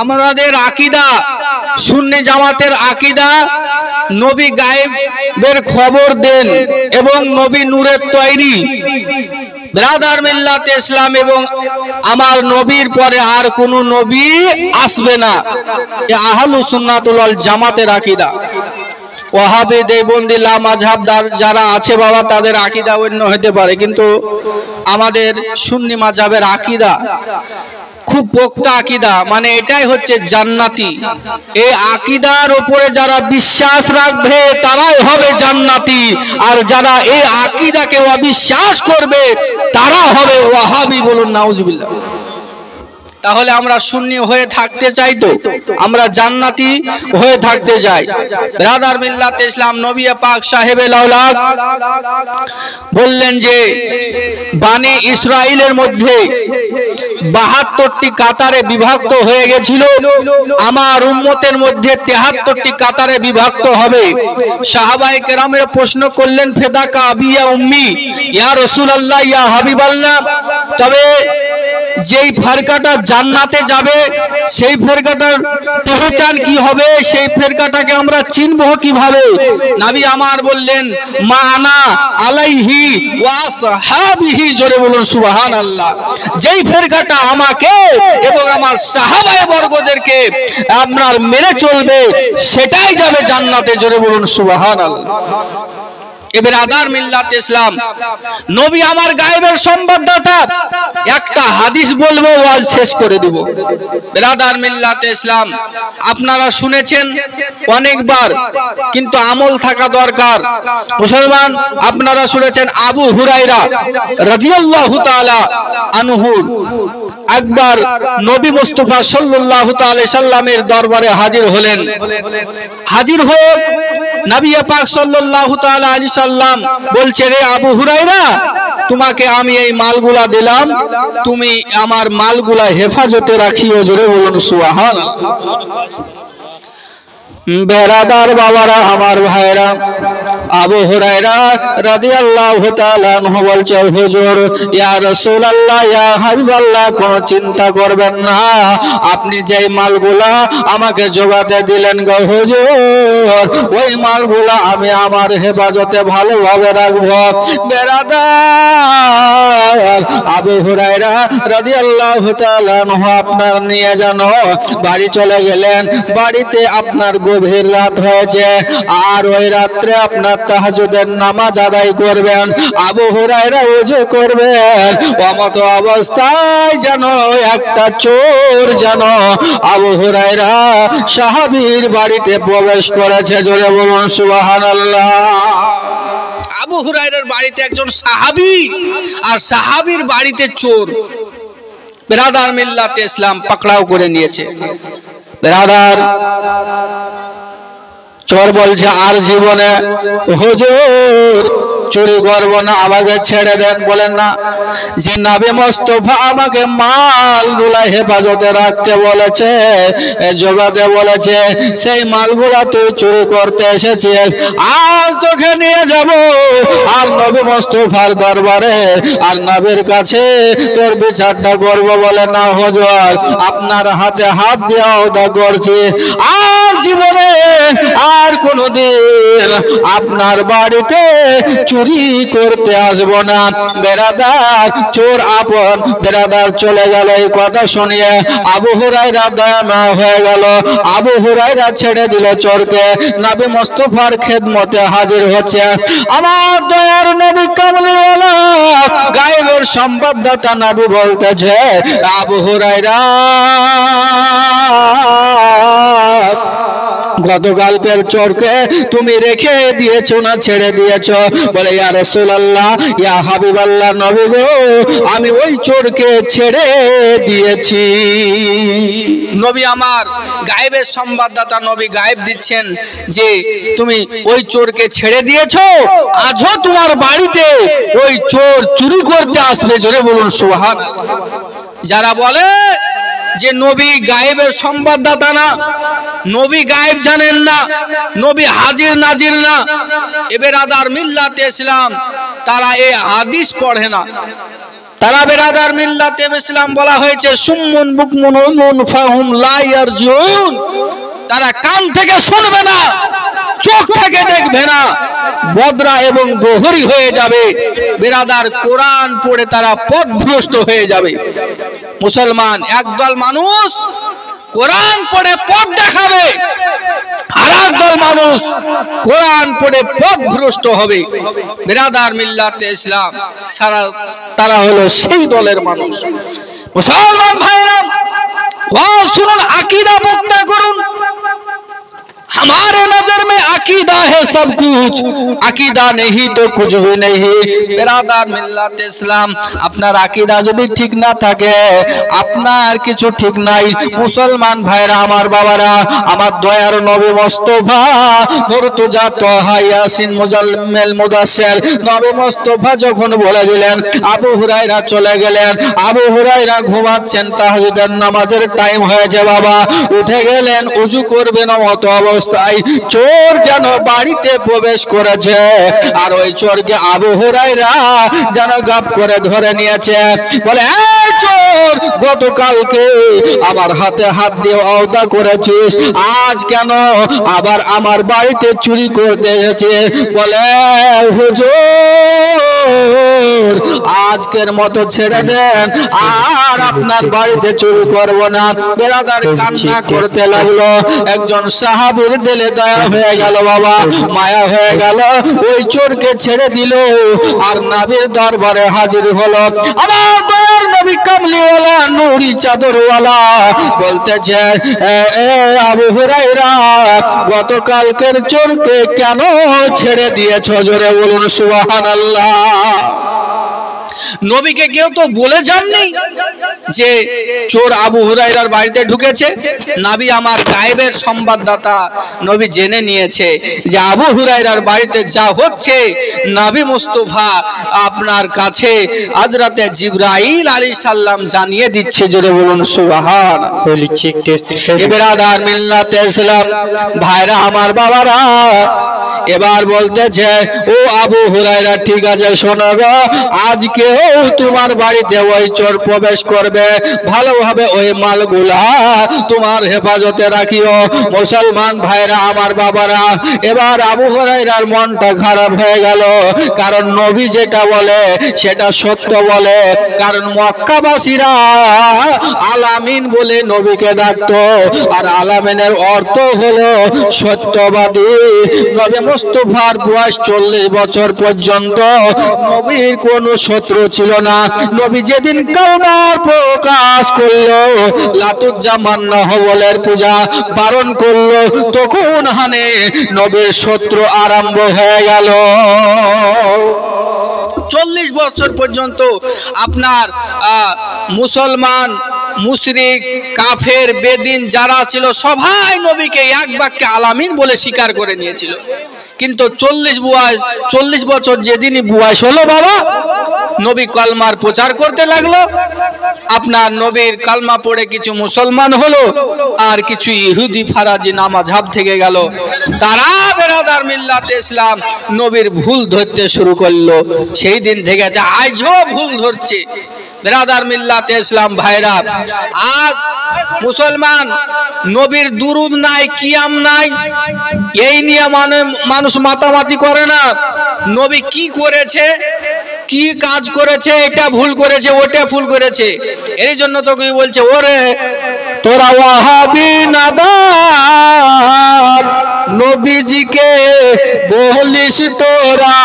আমাদের আকীদা সুন্নি জামাতের আকীদা নবী গায়েবের খবর দেন এবং নবী নূরের তৈরি ব্রাদার মিল্লাতে ইসলাম এবং আমার নবীর পরে আর কোন নবী আসবে না। এ আহলুস সুন্নাতুল ওয়াল জামাতের আকীদা। ওয়াহাবি দেওবন্দি লা মাযহাবদার যারা আছে বাবা তাদের আকীদা অন্য হতে পারে, কিন্তু আমাদের সুন্নি মাযহাবের আকীদা খুব পোক্তা আকীদা, মানে এটাই হচ্ছে জান্নাতি। এই আকীদার উপরে যারা বিশ্বাস রাখবে তারাই হবে জান্নাতি, আর যারা এই আকীদাকে অবিশ্বাস করবে তারা হবে ওয়াহাবি। বলুন নাউজুবিল্লাহ। তাহলে আমরা সুন্নি হয়ে থাকতে চাই, তো আমরা জান্নাতি হয়ে থাকতে চাই। ব্রাদার মিল্লাতে ইসলাম নবী পাক সাহেবেল আওলাদ বললেন যে বানি ইসরাইলের মধ্যে 72টি কাতারে বিভক্ত হয়ে গেছিল, আমার উম্মতের মধ্যে 73টি কাতারে বিভক্ত হবে। সাহাবায়ে কেরামের প্রশ্ন করলেন ফেদাকা আবিয়া উম্মি ইয়া রাসূলুল্লাহ ইয়া হাবিবাল্লাহ, তবে যেই ফেরকাটা জান্নাতে যাবে সেই ফেরকাটার পহচান কি হবে, সেই ফেরকাটাকে আমরা চিনব কিভাবে? নবী আমার বললেন মা আনা আলাইহি ওয়া আসহাবিহি, জোরে বলুন সুবহানাল্লাহ। যেই ফেরকাটা আমাকে এবং আমার সাহাবায়ে বর্গদেরকে আপনার মেনে চলবে সেটাই যাবে জান্নাতে, জোরে বলুন সুবহানাল্লাহ। ব্রাদার মিল্লাতে ইসলাম নবী আমার গায়েবের সংবাদদাতা, একটা হাদিস বলবো ওয়াজ শেষ করে দেব। ব্রাদার মিল্লাতে ইসলাম আপনারা শুনেছেন অনেকবার, কিন্তু আমল থাকা দরকার। মুসলমান আপনারা শুনেছেন আবু হুরায়রা রাদিয়াল্লাহু তাআলা আনহু একবার নবী মুস্তাফা সাল্লাল্লাহু তাআলা সাল্লামের দরবারে হাজির হলেন। হাজির হয়ে নবী পাক সাল্লাল্লাহু তাআলা আলাইহি সাল্লাম বলছে, রে আবু হুরায়রা, তোমাকে আমি এই মালগুলা দিলাম, তুমি আমার মালগুলা হেফাজতে রাখিও, জোরে বলুন সুবহানাল্লাহ। বেরাদার বাবারা, আমার ভাইরা, আবু হুরায়রা রাদিয়াল্লাহু তাআলা আনহু বলছে, হুজুর ইয়া রাসূলুল্লাহ ইয়া হাবিবাল্লাহ, কোন চিন্তা করবেন না, আপনি যেই মালগুলা আমাকে জোগাতে দিলেন গো হুজুর, ওই মালগুলা আমি আমার হেফাজতে ভালোভাবে রাখবো। বেরাদার আবু হুরায়রা রাদিয়াল্লাহু তাআলা আনহু আপনার নিয়ে যেন বাড়ি চলে গেলেন। বাড়িতে আপনার গভীর রাত হয়েছে, আর ওই রাত্রে আপনার তাহাজ্জুদের নামাজ আদায় করবেন। আবু হুরায়রা ওযু করবেন, অমত অবস্থায় যেন একটা চোর যেন আবু হুরায়রা সাহাবীর বাড়িতে প্রবেশ করেছে, জোরে বলুন সুবহানাল্লাহ। আবু হুরায়রার বাড়িতে একজন সাহাবী, আর সাহাবীর বাড়িতে চোর। ব্রাদার মিল্লাতে ইসলাম পাকড়াও করে নিয়েছে। ব্রাদার চোর বলছে, আর জীবনে হুজুর চুরি করব না, আমাকে ছেড়ে দেন। বলেন না যে নবী মুস্তাফা আমাকে মালগুলা হেফাজতে রাখতে বলেছে, জোগাতে বলেছে, সেই মালগুলা তুই চুরি করতে এসেছিস, আজ তোকে নিয়ে যাব আর নবী মুস্তাফার দরবারে আর নবীর কাছে তোর বিচারটা করব। বলে না হুজুর, আপনার হাতে হাত দিয়ে ওদা করছি, আর জীবনে আর কোনদিন আপনার বাড়িতে চুরি করতে আসব না। বেরাদার চোর আপন বেরাদার চলে গেল। এই কথা শুনিয়ে আবু হুরায়রা দয়াময় হয়ে গেল। আবু হুরায়রা ছেড়ে দিল চোরকে, নবী মুস্তাফার খেদমতে হাজির হচ্ছে। আমার দয়ার নবী কামলিওয়ালা গায়েবের সংবাদদাতা নবী বলতেছে, আবু হুরায়রা, গতকালকের চোরকে তুমি রেখে দিয়েছো না ছেড়ে দিয়েছো? বলে ইয়া রাসূলুল্লাহ ইয়া হাবিবাল্লাহ, নবী গো, আমি ওই চোরকে ছেড়ে দিয়েছি। নবী আমার গায়েবের সংবাদদাতা নবী গায়েব দিচ্ছেন যে তুমি ওই চোরকে ছেড়ে দিয়েছো, আজও তোমার বাড়িতে ওই চোর চুরি করতে আসবে, জোরে বলুন সুবহানাল্লাহ। যারা বলে যে নবী গায়েবের সংবাদদাতা না, নবী গায়েব জানেন না, নবী হাজির নাজির না, এ বেরাদার মিল্লাতে ইসলাম তারা এই হাদিস পড়ে না। তারা বেরাদার মিল্লাতে ইসলাম বলা হয়েছে সুম্মুন বুকমুন উমুন ফাহুম লা ইয়ারজুন, তারা কান থেকে শুনবে না, চোখ থেকে দেখবে না, বদরা এবং বহরি হয়ে যাবে। বেরাদার কোরআন পড়ে তারা পথভ্রষ্ট হয়ে যাবে। মুসলমান একদল মানুষ কোরআন পড়ে পথ দেখাবে, আর একদল মানুষ কোরআন পড়ে পথভ্রষ্ট হবে। বেরাদার মিল্লাতে ইসলাম সারা তারা হলো সেই দলের মানুষ। মুসলমান ভাইরা ওয়াজ শুনুন, আকীদা বক্তা করুন। हमारे नजर में अकीदा है सब कुछ, अकीदा नहीं तो कुछ भी नहीं। बेरादार मिल्लात इस्लाम, আপনার আকীদা যদি ঠিক না থাকে আপনার কিছু ঠিক নাই। মুসলমান ভাইরা আমার বাবারা, আমার দয়ার নবী মুস্তাফা মুর্তজা তাহা ইয়াসিন মুজাম্মিল মুদাসসির নবী মুস্তাফা যখন বলে দিলেন আবু হুরায়রা চলে গেলেন, আবু হুরায়রা ঘুমাচ্ছেন, তাহাজ্জুদের নামাজের টাইম হয়েছে, বাবা উঠে গেলেন, ওযু করবেন মত অবস্থায় চোর যেন বাড়িতে প্রবেশ করেছে, আর ওই চোরকে আবু হুরায়রা যেন গাপ করে ধরে নিয়েছে। বলে এই চোর, গতকালকে আমার হাতে হাত দিয়ে ওয়াদা করেছিস, আজ কেন আবার আমার বাড়িতে চুরি করতে এসেছে? বলে হুজুর আজকের মতো ছেড়ে দেন, আর আপনার বাড়িতে চুরি করব না। বেরাদার কান্না করতে লাগলো। একজন সাহাবীর দিলে দয়া হয়ে গেল, বাবা মায়া হয়ে গেল, ওই চোরকে ছেড়ে দিল, আর নবীর দরবারে হাজির হলো। আমার দয়ার নবী কামলিওয়ালা নূরি চাদরওয়ালা বলতেছে, এ আবু হুরায়রা গতকালকের চোরকে কেন ছেড়ে দিয়েছো? জোরে বলুন সুবহানাল্লাহ। নবীকে কেউ তো বলে যাননি যে চোর আবু হুরায়রার বাড়িতে ঢুকেছে। নবী আমার গায়েবের সংবাদদাতা, নবী জেনে নিয়েছে যে আবু হুরায়রার বাড়িতে যা হচ্ছে নবী মুস্তাফা আপনার কাছে হযরতে জিবরাইল আলাইহিস সালাম জানিয়ে দিচ্ছে। জোরে বলুন সুবহানাল্লাহ। বেরাদার মিল্লাতে ইসলাম ভাইরা আমার বাবারা, এবার বলতেছে ও আবু হুরায়রা ঠিক আছে শোনো গো, আজকে তোমার বাড়িতে ওই চোর প্রবেশ করবে, ভালোভাবে ওই মালগুলা তোমার হেফাজতে রাখিও। মুসলমান ভাইরা আমার বাবারা, এবার আবু হুরায়রার মনটা খারাপ হয়ে গেল, কারণ নবী যেটা বলে সেটা সত্য বলে। কারণ মক্কাবাসীরা আলামিন বলে নবীকে ডাকতো, আর আলামিনের অর্থ হলো সত্যবাদী। নবী মুস্তাফার বয়স 40 বছর পর্যন্ত নবীর কোনো শত্রু ছিল না। নবী যেদিন কালমার প্রকাশ করলো, লাতুজ্জামান্না হবলের পূজা বারণ করলো, তখন হানে নবীর শত্রু আরম্ভ হয়ে গেল। 40 বছর পর্যন্ত আপনার মুসলমান মুশরিক কাফের বেদিন যারা ছিল সবাই নবীকে এক বাক্যে আলামিন বলে স্বীকার করে নিয়েছিল। কিন্তু 40 বছর যেদিনই বয়স হলো বাবা, নবী কালমার প্রচার করতে লাগলো। আপনার নবীর কালমা পড়ে কিছু মুসলমান হলো, আর কিছু ইহুদি ফারাজি নামাজহাব থেকে গেল। তারা বেরাদার মিল্লাতে ইসলাম নবীর ভুল ধরতে শুরু করলো। সেই দিন থেকে আজও ভুল ধরছে। বেরাদার মিল্লাতে ইসলাম ভাইরা, আজ মুসলমান নবীর দুরুদ নাই, কিয়াম নাই, এই নিয়ে মানুষ মাতামাতি করে না। নবী কি করেছে, কি কাজ করেছে, এটা ভুল করেছে, ওটা ভুল করেছে, এই জন্য তোকে বলছে ওরে তোরা ওয়াহাবি নাদার নবীজিকে বলিস তোরা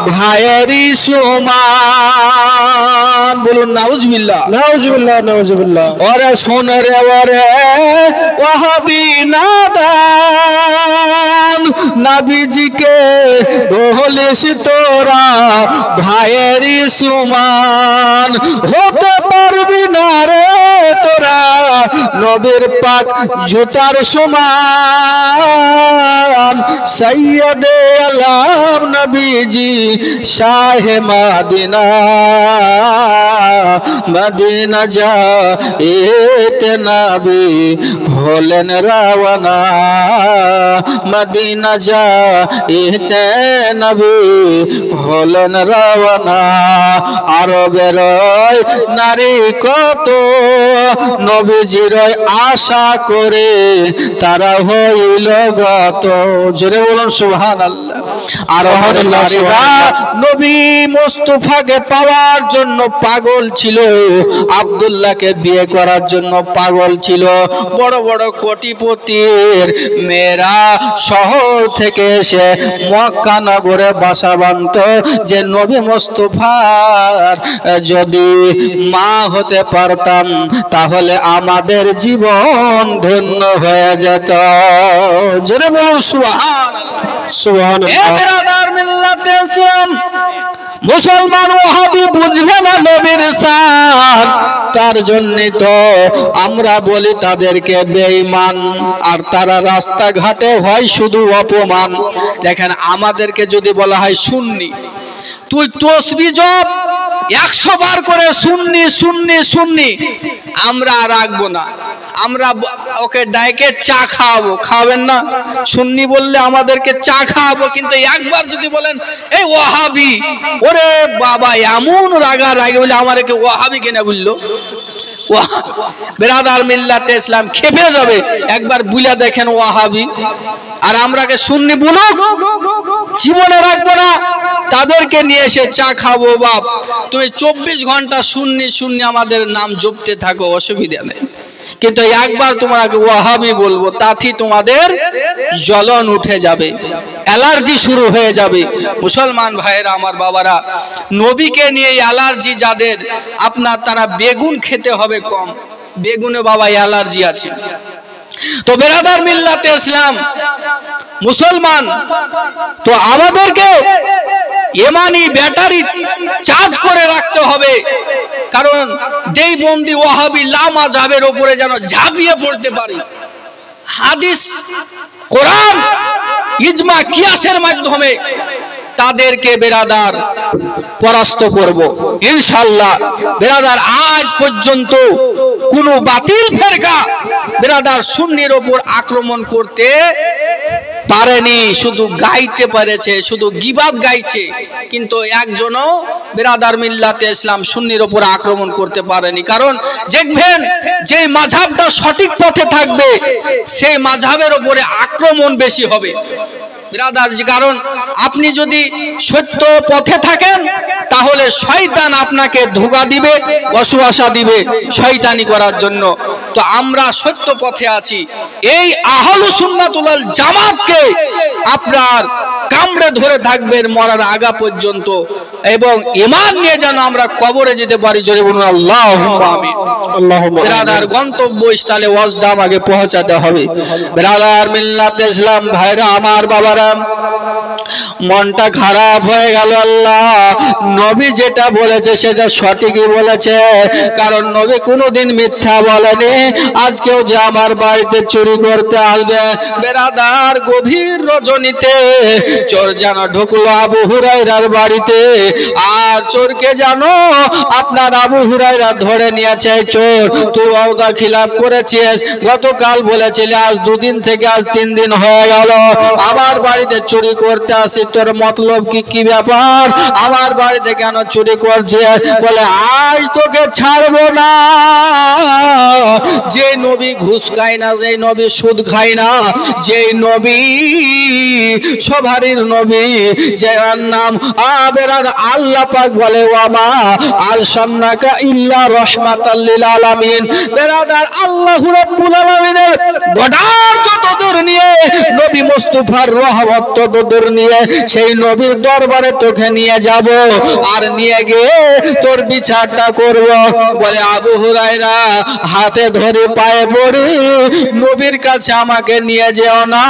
ভাইয়েরই সমান। বলুন নাউজুবিল্লাহ, নাউজুবিল্লাহ, নাউজুবিল্লাহ। ওরে শোন রে ওরে ওয়াহাবি নাদার নবীজিকে বলিস তোরা ভাইয়েরই সমান, হতে পারবি না রে তোরা নবীর পাক জুতার সমান সৈয়দে আলম নবীজি শাহে মদিনা মদিনা যাইতে নবী হলেন রওনা মদিনা যাইতে নবী হলেন রওনা আরবের নারী কত নবীজির আশা করে তারা হইল গত। জোরে বলুন সুবহানাল্লাহ। আরবের নারীরা নবী মুস্তাফাকে পাওয়ার জন্য পাগল ছিল, আব্দুল্লাহকে বিয়ে করার জন্য পাগল ছিল। বড় বড় কোটিপতির মেয়েরা শহর থেকে এসে মক্কা নগরে বাসা বাঁধত যে নবী মুস্তাফার যদি মা হতে পারতাম তাহলে আমাদের জীবন ধন্য হয়ে যেত। জোরে বলুন সুবহানাল্লাহ সুবহানাল্লাহ। বিরাদার মিল্লাতে ইসলাম মুসলমান ওয়াহাবি বুঝবে না নবীর শান, তার জন্য তো আমরা বলি তাদেরকে বেঈমান, আর তারা রাস্তাঘাটে হয় শুধু অপমান। দেখেন আমাদেরকে যদি বলা হয় সুন্নি, তুই তসবিহ জপ 100 বার করে সুন্নি সুন্নি সুন্নি, আমরা রাখবো না, আমরা ওকে ডাইকে চা খাওয়াবো। খাওয়াবেন না? সুন্নি বললে আমাদেরকে চা খাওয়াবো, কিন্তু একবার যদি বলেন এই ওয়াহাবি, ওরে বাবা এমন রাগা রাগে বলে আমাদেরকে ওয়াহাবি কেনা বললো। বিরাদার মিল্লাতে ইসলাম খেপে যাবে, একবার বুলা দেখেন ওয়াহাবি, আর আমরাকে সুন্নি বলুক জীবনে রাখবো না। তাদেরকে নিয়ে এসে চা খাবো। বাপ তুমি 24 ঘন্টা সুন্নি সুন্নি আমাদের নাম জপতে থাকো, অসুবিধা নেই, কিন্তু একবার তোমাকে ওয়াহাবি বলবো তাতেই তোমাদের জ্বলন উঠে যাবে, অ্যালার্জি শুরু হয়ে যাবে। মুসলমান ভাইয়েরা আমার বাবারা, নবীকে নিয়ে অ্যালার্জি যাদের, আপনার তারা বেগুন খেতে হবে কম, বেগুনে বাবা অ্যালার্জি আছে। তো বিরাদার মিল্লাতে ইসলাম মুসলমান, তো আমাদেরকে ইমানি ব্যাটারি চার্জ করে রাখতে হবে, কারণ যেই বন্দি ওয়াহাবি লামা যাবের উপরে যেন ঝাঁপিয়ে পড়তে পারি, হাদিস কোরআন ইজমা কিয়াসের মাধ্যমে তাদেরকে বেরাদার পরাস্ত করব ইনশাআল্লাহ। বেরাদার আজ পর্যন্ত কোন বাতিল ফেরকা বেরাদার সুন্নির উপর আক্রমণ করতে পারেনি, শুধু গাইতে পেরেছে, শুধু গিবাত গাইছে, কিন্তু একজনও বেরাদার মিল্লাতে ইসলাম সুন্নির উপর আক্রমণ করতে পারেনি। কারণ দেখবেন যে মাযহাবটা সঠিক পথে থাকবে সেই মাযহাবের উপরে আক্রমণ বেশি হবে বিরাদার। কারণ আপনি যদি সত্য পথে থাকেন তাহলে শয়তান আপনাকে ধোঁকা দিবে, ওয়াসওয়াসা দিবে শয়তানি করার জন্য। তো আমরা সত্য পথে আছি, এই আহলুস সুন্নাতুল জামাতকে আপনার কামড়ে ধরে থাকবেন মরার আগা পর্যন্ত, এবং ঈমান নিয়ে যেন আমরা কবরে যেতে পারি। জোরে বলুন আল্লাহুম্মা আমিন। বিরাদার গন্তব্যস্থলে ওয়াজদাম আগে পৌঁছাতে হবে। বিরাদার মিল্লাতে ইসলাম ভাইরা আমার বাবারা, মনটা খারাপ হয়ে গেল। আল্লাহ নবী যেটা বলেছে সেটা সঠিকই বলেছে, কারণ নবী কোনোদিন মিথ্যা বলেনি। আজকেও যে আমার বাড়িতে চুরি করতে আসবে, বেরাদার গভীর রজনীতে চোর যেন ঢুকলো আবু হুরায়রার বাড়িতে, আর চোরকে জানো আপনার আবু হুরায়রা ধরে নিয়েছে। চোর তুই ওয়াদা খিলাফ করেছিস, গতকাল বলেছিলি, আজ 2 দিন থেকে আজ 3 দিন হয়ে গেল আমার বাড়িতে চুরি করতে আসি, তোর মতলব কি? কি ব্যাপার আমার বাড়িতে কেন চুরি করছে? বলে আজ তোকে ছাড়বো না। যে নবী ঘুষ খায় না, যে নবী সুদ খায় না, যে নবী সবারই নবী, যার নাম আল্লাহ পাক বলে ওয়ামা আরসালনাকা ইল্লা রাহমাতাল লিল আলামিন। বেরাদার আল্লাহ রাব্বুল আলামিনের বর্ডার যতদূর নিয়ে নবী মুস্তাফার রহমত ততদূর নিয়ে সেই নবীর দরবারে তোকে নিয়ে যাব, আর নিয়ে গিয়ে তোর বিচারটা করব। বলে আবু হুরায়রা হাতে ধরে পায়ে পড়ে, নবীর কাছে আমাকে নিয়ে যেও না,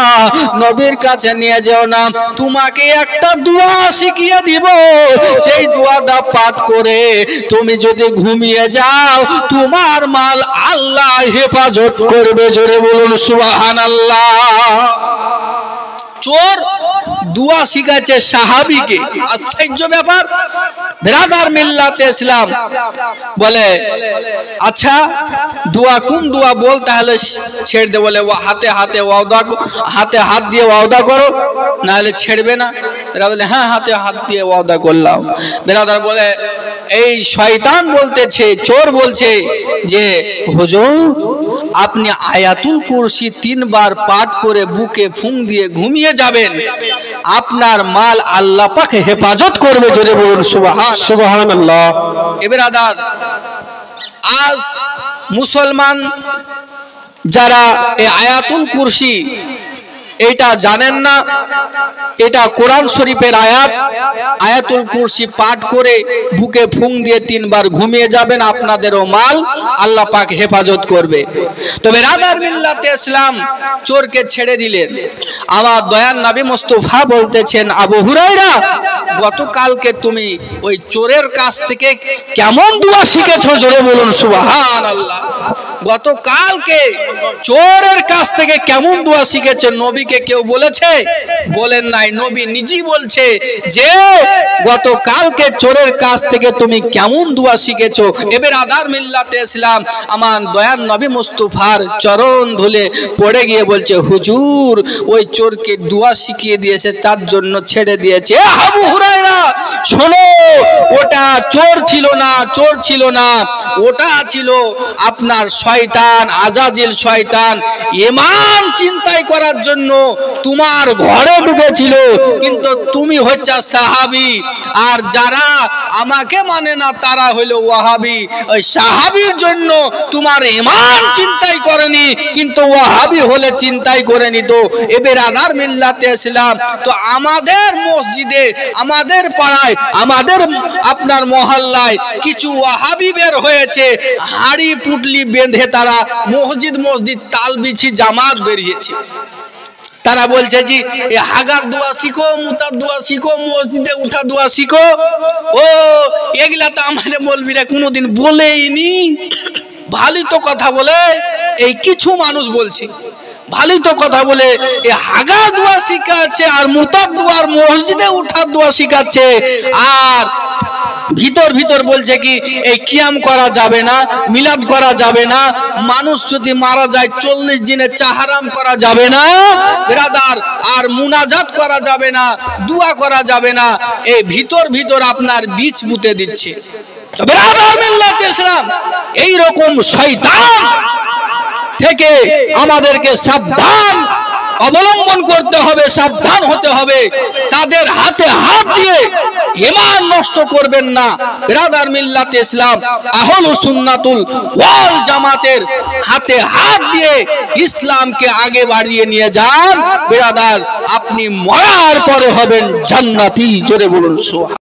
নবীর কাছে নিয়ে যেও না। তোমাকে একটা দোয়া শিখিয়ে দিব, সেই দোয়াটা পাঠ করে তুমি যদি ঘুমিয়ে যাও তোমার মাল আল্লাহ হেফাজত করবে। জোরে বলুন সুবহানাল্লাহ। চোর দোয়া শিখাচ্ছে সাহাবীকে, আশ্চর্য ব্যাপার। বিরাদার মিল্লাতে ইসলাম বলে আচ্ছা দোয়া কোন দোয়া বল, তাহলে ছেড়ে দে। বলে হাতে হাতে ওয়াদা, হাতে হাত দিয়ে ওয়াদা করো, নাহলে ছেড়বে না। এরা বলে হ্যাঁ হাতে হাত দিয়ে ওয়াদা করলাম। বিরাদার বলে এই শয়তান বলতেছে, চোর বলছে যে হুজুর আপনি আয়াতুল কুরসি 3 বার পাঠ করে বুকে ফুং দিয়ে ঘুমিয়ে যাবেন, আপনার মাল আল্লাহ পাক হেফাজত করবে। জোরে বলুন সুবহানাল্লাহ। এবার আজ মুসলমান যারা এই আয়াতুল কুরসি এটা জানেন না, এটা কোরআন শরীফের আয়াত। আয়াতুল কুরসি পাঠ করে বুকে ফুং দিয়ে 3 বার ঘুমিয়ে যাবেন, আপনাদেরও মাল আল্লাহ পাক হেফাজত করবে। তবে রাদার মিল্লাতে ইসলাম চোরকে ছেড়ে দিলেন। আমার দয়ার নবী মুস্তাফা বলতেছেন, আবু হুরায়রা গতকালকে তুমি ওই চোরের কাছ থেকে কেমন দোয়া শিখেছো? জোরে বলুন সুবহানাল্লাহ। গতকালকে চোরের কাছ থেকে কেমন দোয়া শিখেছে নবীকে কেউ বলেছে? বলেন নাই। নবী নিজেই বলছে যে গতকালকে চোরের কাছ থেকে তুমি কেমন দোয়া শিখেছো। এবার আদার মিল্লাতে ইসলাম আমার দয়ার নবী মুস্তাফার চরণ ধুলে পড়ে গিয়ে বলছে, হুজুর ওই চোরকে দোয়া শিখিয়ে দিয়েছে, তার জন্য ছেড়ে দিয়েছে। আবু হুরায়রা শোনো, ওটা চোর ছিল না, চোর ছিল না, ওটা ছিল আপনার শয়তান, আজাজিল শয়তান। ঈমান চিন্তাই করার জন্য তোমার ঘরে ঢুকেছিল, কিন্তু তুমি হচ্ছে সাহাবী, আর যারা আমাকে মানে না তারা হলো ওয়াহাবী। ওই সাহাবীর জন্য তোমার ঈমান চিন্তাই করেনি, কিন্তু ওয়াহাবী হলে চিন্তাই করে নিত। এবার আদার মিল্লাতে ইসলাম তো আমাদের মসজিদে, আমাদের পাড়ায়, আমাদের আপনার মহল্লায় কিছু ওয়াহাবী বের হয়েছে, হাড়ি পুটলি বেঁধে তারা মসজিদ মসজিদ তাল বিছি জামাত বেরিয়েছে। তারা বলছে জি হাগার দোয়া শিখো, মুতার দোয়া শিখো, মসজিদে উঠা দোয়া শিখো। ও এগুলা তো আমাদের মৌলবীরা কোনোদিন বলেইনি। ভালোই তো কথা বলে, এই কিছু মানুষ বলছে ভালোই তো কথা বলে এই হাগা দোয়া শিখাচ্ছে, আর মুতার দোয়ার মসজিদে উঠার দোয়া শিখাচ্ছে, আর ভিতর ভিতর বলছে কি এই কিয়াম করা যাবে না, মিলাদ করা যাবে না, মানুষ যদি মারা যায় 40 দিনে চাহারাম করা যাবে না ব্রাদার, আর মুনাজাত করা যাবে না, দোয়া করা যাবে না। এই ভিতর ভিতর আপনার বীজ পুঁতে দিচ্ছে। ব্রাদার মিল্লাতে ইসলাম এই রকম শয়তান থেকে আমাদেরকে সাবধান অবলম্বন করতে হবে, সাবধান হতে হবে। তাদের হাতে হাত দিয়ে ঈমান নষ্ট করবেন না। বিরাদার মিল্লাতে ইসলাম আহলুস সুন্নাতুল ওয়াল জামাতের হাতে হাত দিয়ে ইসলামকে আগে বাড়িয়ে নিয়ে যান। বিরাদার আপনি মরার পরে হবেন জান্নাতি। জোরে বলুন সুবহান।